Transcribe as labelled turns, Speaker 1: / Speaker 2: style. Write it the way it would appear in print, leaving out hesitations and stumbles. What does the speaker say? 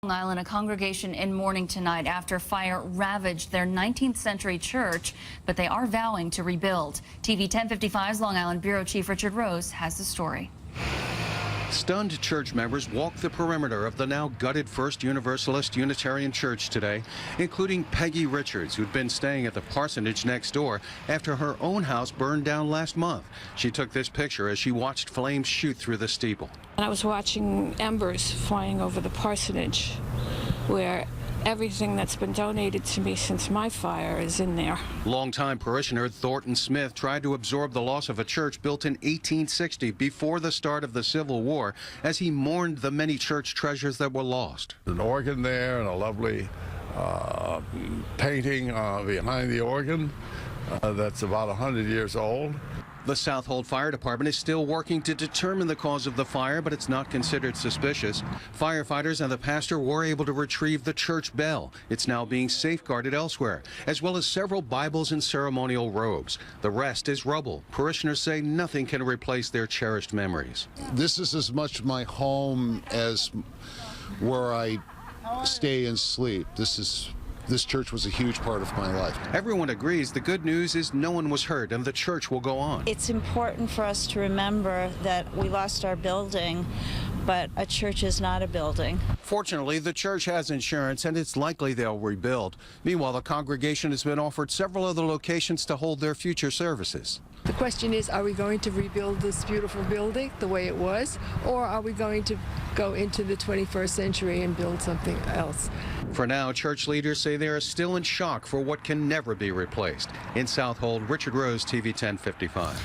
Speaker 1: Long Island, a congregation in mourning tonight after fire ravaged their 19th century church, but they are vowing to rebuild. TV 1055's Long Island Bureau Chief Richard Rose has the story.
Speaker 2: Stunned church members walked the perimeter of the now gutted First Universalist Unitarian Church today, including Peggy Richards, who'd been staying at the parsonage next door after her own house burned down last month. She took this picture as she watched flames shoot through the steeple.
Speaker 3: And I was watching embers flying over the parsonage, where everything that's been donated to me since my fire is in there.
Speaker 2: Longtime parishioner Thornton Smith tried to absorb the loss of a church built in 1860 before the start of the Civil War as he mourned the many church treasures that were lost.
Speaker 4: An organ there and a lovely painting behind the organ that's about 100 years old.
Speaker 2: The Southold Fire Department is still working to determine the cause of the fire, but it's not considered suspicious. Firefighters and the pastor were able to retrieve the church bell. It's now being safeguarded elsewhere, as well as several Bibles and ceremonial robes. The rest is rubble. Parishioners say nothing can replace their cherished memories.
Speaker 5: This is as much my home as where I stay and sleep. This church was a huge part of my life.
Speaker 2: Everyone agrees the good news is no one was hurt and the church will go on.
Speaker 6: It's important for us to remember that we lost our building, but a church is not a building.
Speaker 2: Fortunately, the church has insurance and it's likely they'll rebuild. Meanwhile, the congregation has been offered several other locations to hold their future services.
Speaker 7: The question is, are we going to rebuild this beautiful building the way it was, or are we going to go into the 21st century and build something else?
Speaker 2: For now, church leaders say they are still in shock for what can never be replaced. In Southold, Richard Rose, TV 1055.